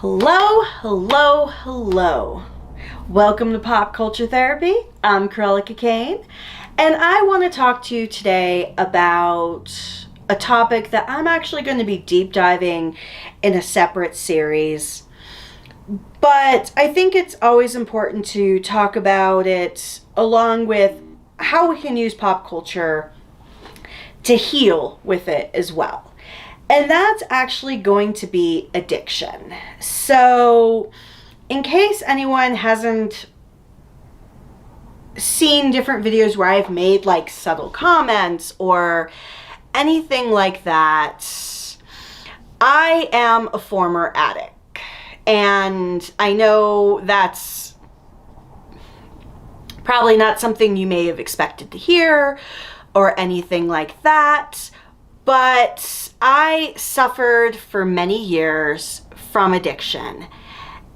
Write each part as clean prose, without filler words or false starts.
Hello, hello, hello. Welcome to Pop Culture Therapy. I'm Cruellica Kain, and I want to talk to you today about a topic that I'm actually going to be deep diving in a separate series. But I think it's always important to talk about it along with how we can use pop culture to heal with it as well. And that's actually going to be addiction. So, in case anyone hasn't seen different videos where I've made like subtle comments or anything like that, I am a former addict. And I know that's probably not something you may have expected to hear or anything like that. But I suffered for many years from addiction.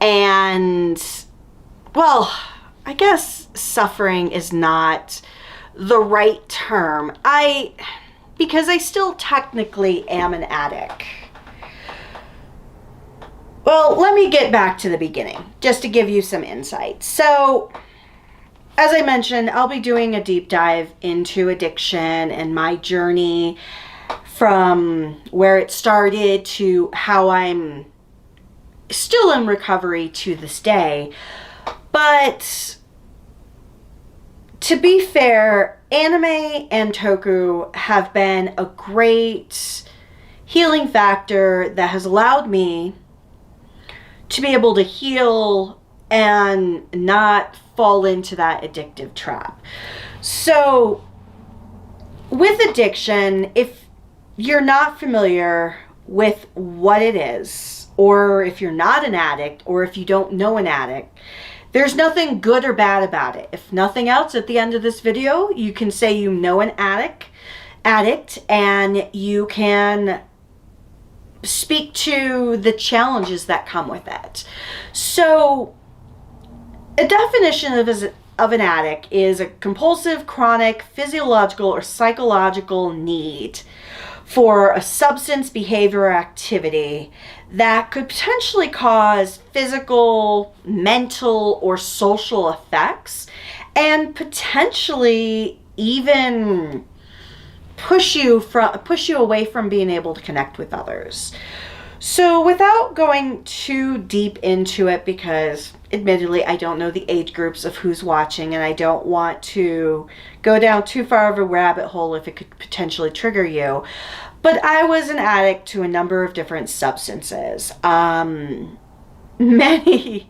And, well, I guess suffering is not the right term. Because I still technically am an addict. Well, let me get back to the beginning, just to give you some insight. So, as I mentioned, I'll be doing a deep dive into addiction and my journey from where it started to how I'm still in recovery to this day. But to be fair, anime and Toku have been a great healing factor that has allowed me to be able to heal and not fall into that addictive trap. So, with addiction, if you're not familiar with what it is, or if you're not an addict, or if you don't know an addict, there's nothing good or bad about it. If nothing else, at the end of this video, you can say you know an addict, and you can speak to the challenges that come with it. So, a definition of an addict is a compulsive, chronic, physiological, or psychological need for a substance, behavior, or activity that could potentially cause physical, mental, or social effects, and potentially even push you away from being able to connect with others. So without going too deep into it, because admittedly I don't know the age groups of who's watching, and I don't want to go down too far of a rabbit hole if it could potentially trigger you, but I was an addict to a number of different substances. Many,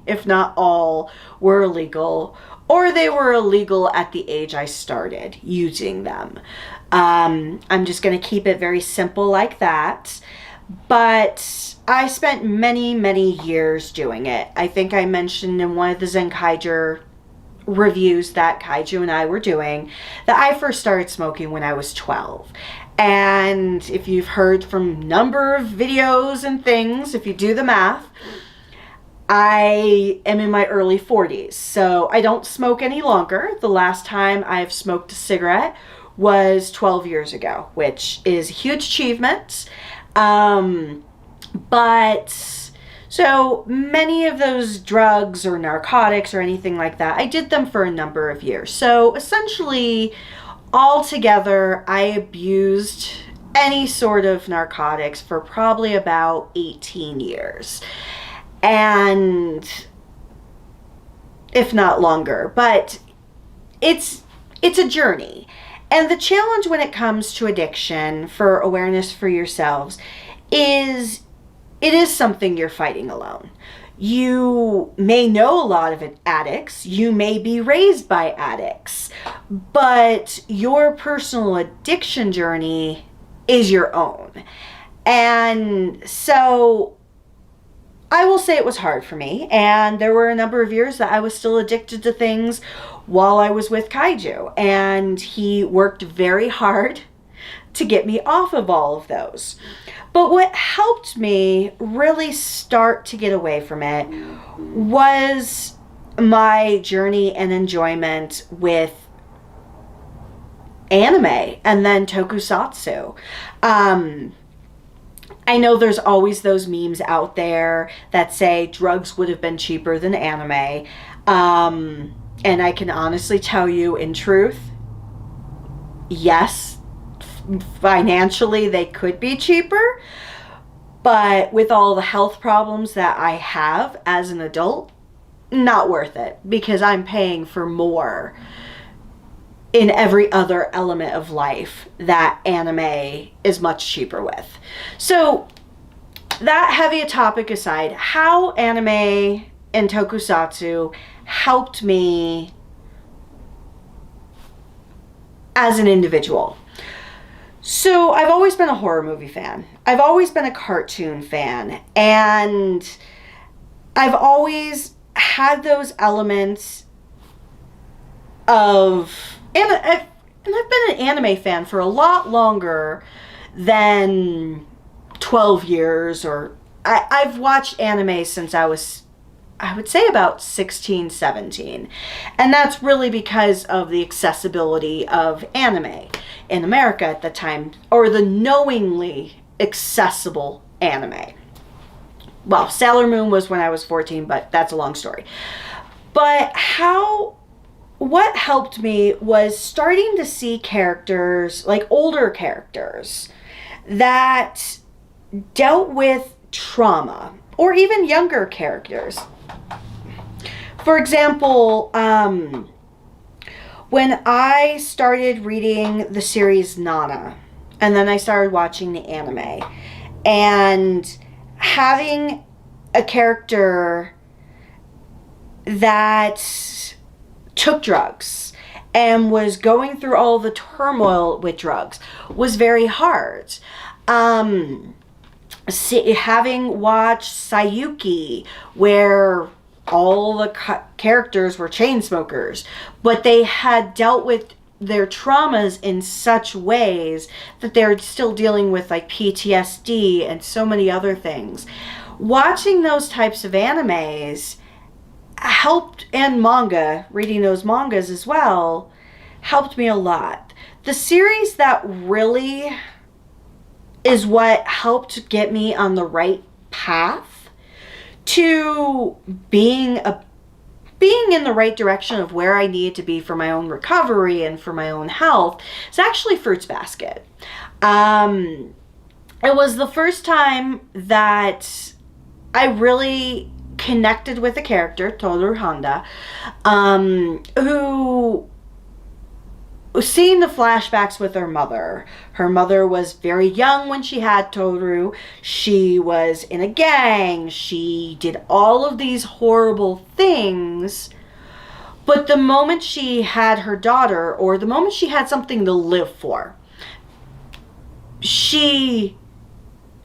if not all, were illegal, or they were illegal at the age I started using them. I'm just going to keep it very simple like that. But I spent many, many years doing it. I think I mentioned in one of the Zen Kaiju reviews that Kaiju and I were doing that I first started smoking when I was 12. And if you've heard from a number of videos and things, if you do the math, I am in my early 40s. So I don't smoke any longer. The last time I've smoked a cigarette was 12 years ago, which is a huge achievement. But so many of those drugs or narcotics or anything like that, I did them for a number of years. So essentially, altogether, I abused any sort of narcotics for probably about 18 years. And if not longer, but it's a journey. And the challenge when it comes to addiction, for awareness for yourselves, is it is something you're fighting alone. You may know a lot of addicts, you may be raised by addicts, but your personal addiction journey is your own. And so I will say it was hard for me, and there were a number of years that I was still addicted to things while I was with Kaiju, and he worked very hard to get me off of all of those. But what helped me really start to get away from it was my journey and enjoyment with anime and then tokusatsu. I know there's always those memes out there that say drugs would have been cheaper than anime. And I can honestly tell you, in truth, yes, financially they could be cheaper. But with all the health problems that I have as an adult, not worth it, because I'm paying for more in every other element of life that anime is much cheaper with. So that heavy a topic aside, how anime and tokusatsu helped me as an individual. So I've always been a horror movie fan. I've always been a cartoon fan. And I've always had those elements of... And I've been an anime fan for a lot longer than 12 years. Or I've watched anime since I was, I would say, about 16, 17. And that's really because of the accessibility of anime in America at the time, or the knowingly accessible anime. Well, Sailor Moon was when I was 14, but that's a long story. But what helped me was starting to see characters, like older characters, that dealt with trauma, or even younger characters. For example, when I started reading the series Nana, and then I started watching the anime, and having a character that took drugs and was going through all the turmoil with drugs was very hard. Having watched Sayuki, where all the characters were chain smokers, but they had dealt with their traumas in such ways that they're still dealing with like PTSD and so many other things. Watching those types of animes helped, and manga, reading those mangas as well, helped me a lot. The series that really is what helped get me on the right path to being in the right direction of where I needed to be for my own recovery and for my own health is actually Fruits Basket. It was the first time that I really connected with a character, Toru Honda, who, seeing the flashbacks with her mother. Her mother was very young when she had Toru. She was in a gang. She did all of these horrible things. But the moment she had her daughter, or the moment she had something to live for, she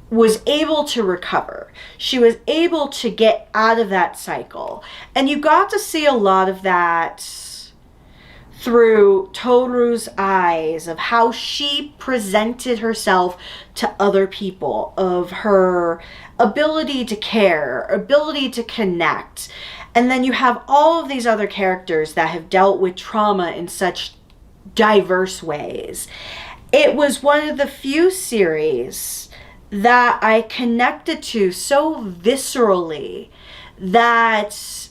was able to recover. She was able to get out of that cycle. And you got to see a lot of that through Toru's eyes, of how she presented herself to other people, of her ability to care, ability to connect. And then you have all of these other characters that have dealt with trauma in such diverse ways. It was one of the few series that I connected to so viscerally that,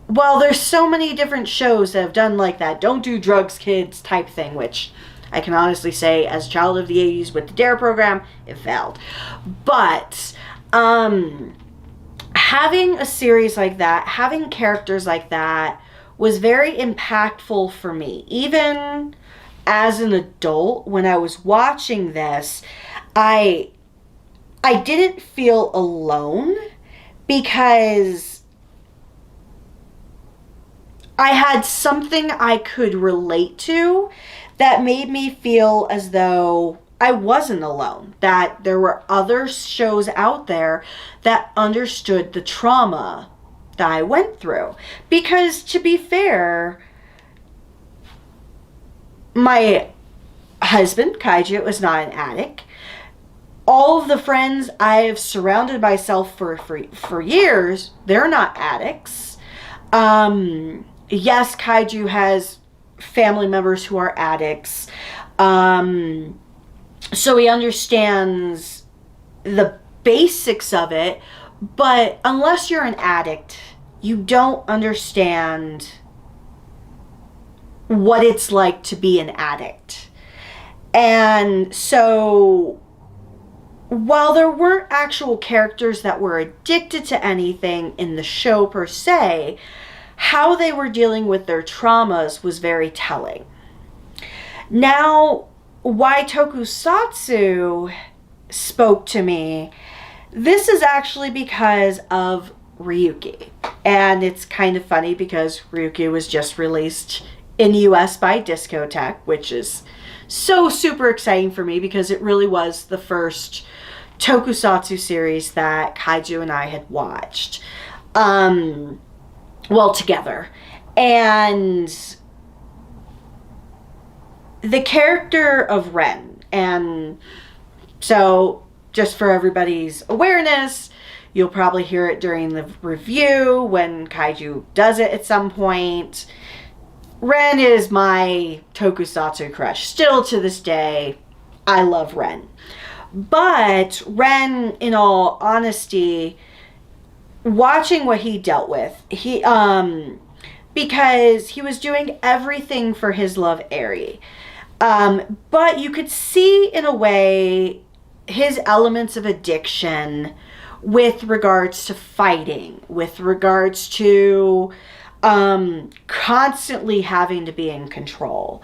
well, there's so many different shows that have done like that, don't do drugs, kids type thing, which I can honestly say, as a child of the 80s with the DARE program, it failed. But having a series like that, having characters like that, was very impactful for me. Even as an adult, when I was watching this, I didn't feel alone, because I had something I could relate to that made me feel as though I wasn't alone, that there were other shows out there that understood the trauma that I went through. Because, to be fair, my husband, Kaiju, was not an addict. All of the friends I've surrounded myself for years, they're not addicts. Yes, Kaiju has family members who are addicts. So he understands the basics of it, but unless you're an addict, you don't understand what it's like to be an addict. And so while there weren't actual characters that were addicted to anything in the show per se, how they were dealing with their traumas was very telling. Now, why tokusatsu spoke to me, this is actually because of Ryuki. And it's kind of funny because Ryuki was just released in the US by Discotech, which is so super exciting for me because it really was the first tokusatsu series that Kaiju and I had watched. Well, together. And the character of Ren, and so just for everybody's awareness, you'll probably hear it during the review when Kaiju does it at some point. Ren is my tokusatsu crush. Still to this day, I love Ren. But Ren, in all honesty, watching what he dealt with, because he was doing everything for his love, Eri. But you could see, in a way, his elements of addiction with regards to fighting, with regards to constantly having to be in control.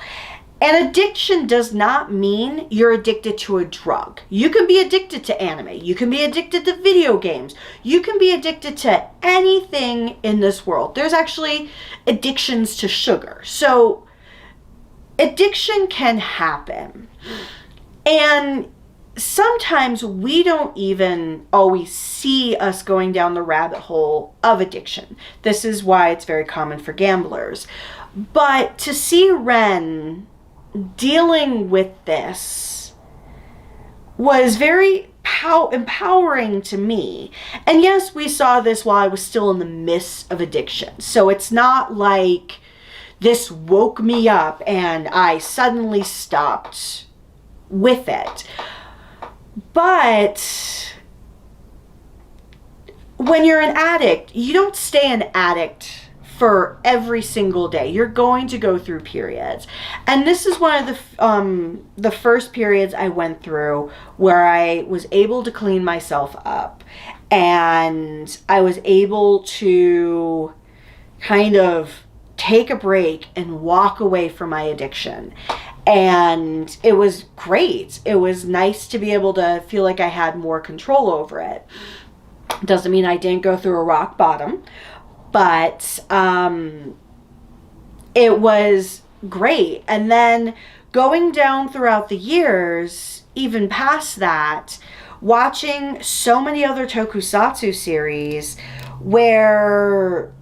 And addiction does not mean you're addicted to a drug. You can be addicted to anime. You can be addicted to video games. You can be addicted to anything in this world. There's actually addictions to sugar. So addiction can happen. And sometimes we don't even always see us going down the rabbit hole of addiction. This is why it's very common for gamblers. But to see Ren dealing with this was very empowering to me. And yes, we saw this while I was still in the midst of addiction. So it's not like this woke me up and I suddenly stopped with it. But when you're an addict, you don't stay an addict for every single day. You're going to go through periods. And this is one of the first periods I went through where I was able to clean myself up. And I was able to kind of take a break and walk away from my addiction. And it was great. It was nice to be able to feel like I had more control over it. Doesn't mean I didn't go through a rock bottom, but it was great. And then going down throughout the years, even past that, watching so many other tokusatsu series where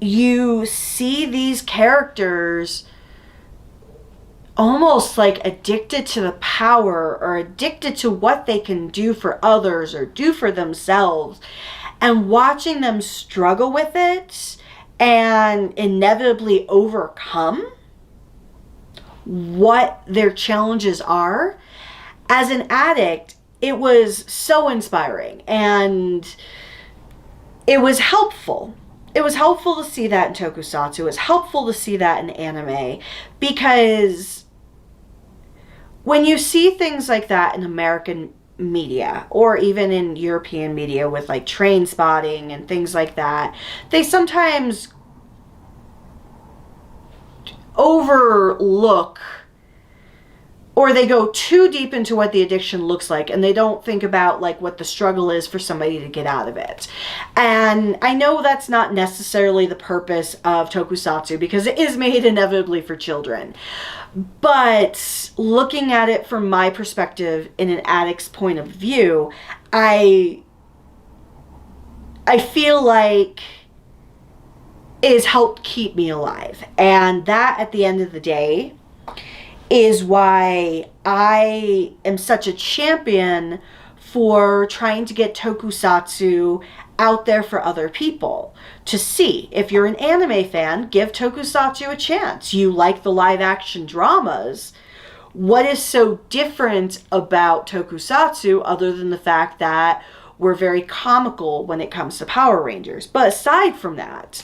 you see these characters almost like addicted to the power or addicted to what they can do for others or do for themselves, and watching them struggle with it and inevitably overcome what their challenges are. As an addict, it was so inspiring and it was helpful. It was helpful to see that in tokusatsu. It was helpful to see that in anime, because when you see things like that in American media or even in European media with like Train Spotting and things like that, they sometimes overlook, or they go too deep into what the addiction looks like, and they don't think about like what the struggle is for somebody to get out of it. And I know that's not necessarily the purpose of tokusatsu, because it is made inevitably for children. But looking at it from my perspective in an addict's point of view, I feel like it has helped keep me alive. And that, at the end of the day, is why I am such a champion for trying to get tokusatsu out there for other people to see. If you're an anime fan, give tokusatsu a chance. You like the live action dramas, what is so different about tokusatsu other than the fact that we're very comical when it comes to Power Rangers. But aside from that,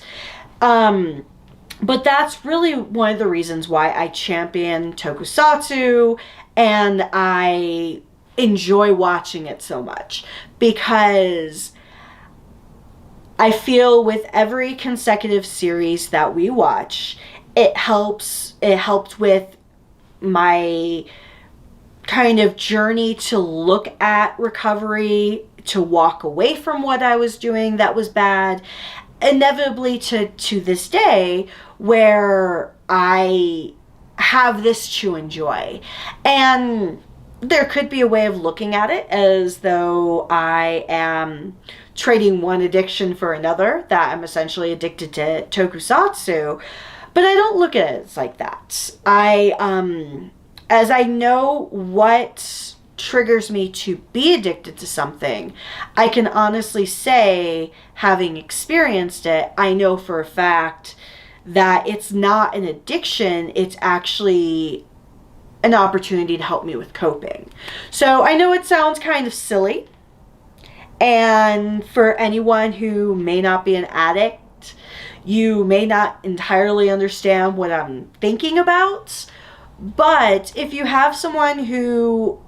but that's really one of the reasons why I champion tokusatsu and I enjoy watching it so much, because I feel with every consecutive series that we watch, it helped with my kind of journey to look at recovery, to walk away from what I was doing that was bad, inevitably to this day where I have this to enjoy. And there could be a way of looking at it as though I am trading one addiction for another, that I'm essentially addicted to tokusatsu, but I don't look at it like that. As I know what triggers me to be addicted to something, I can honestly say, having experienced it, I know for a fact that it's not an addiction, it's actually an opportunity to help me with coping. So I know it sounds kind of silly, and for anyone who may not be an addict, you may not entirely understand what I'm thinking about, but if you have someone who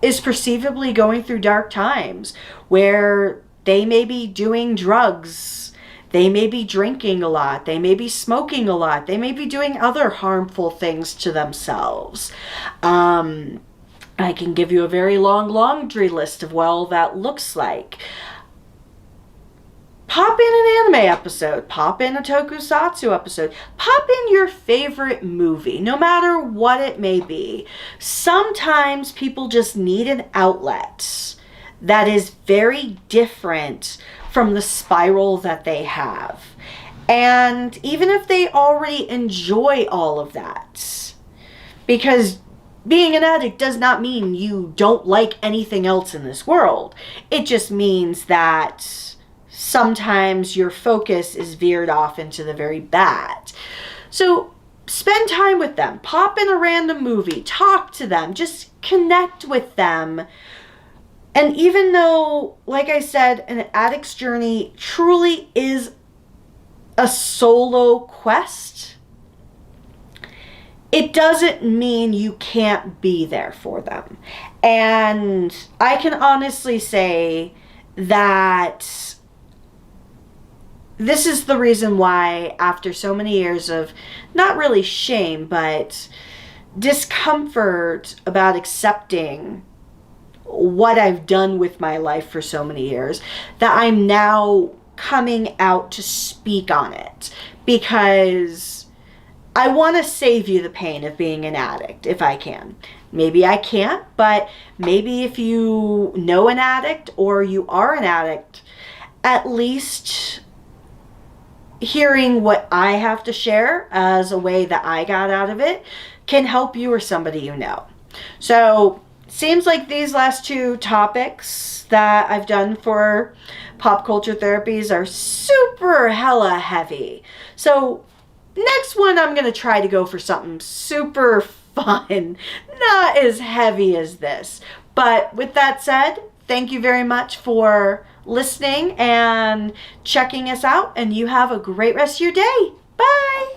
is perceivably going through dark times where they may be doing drugs, they may be drinking a lot, they may be smoking a lot, they may be doing other harmful things to themselves. I can give you a very long laundry list of what all that looks like. Pop in an anime episode, pop in a tokusatsu episode, pop in your favorite movie, no matter what it may be. Sometimes people just need an outlet that is very different from the spiral that they have. And even if they already enjoy all of that, because being an addict does not mean you don't like anything else in this world. It just means that sometimes your focus is veered off into the very bad. So spend time with them. Pop in a random movie. Talk to them. Just connect with them. And even though, like I said, an addict's journey truly is a solo quest, it doesn't mean you can't be there for them. And I can honestly say that this is the reason why, after so many years of not really shame, but discomfort about accepting what I've done with my life for so many years, that I'm now coming out to speak on it, because I want to save you the pain of being an addict if I can. Maybe I can't, but maybe if you know an addict or you are an addict, at least hearing what I have to share as a way that I got out of it can help you or somebody you know. So seems like these last two topics that I've done for pop culture therapies are super hella heavy. So next one, I'm going to try to go for something super fun, not as heavy as this. But with that said, thank you very much for listening and checking us out, and you have a great rest of your day. Bye!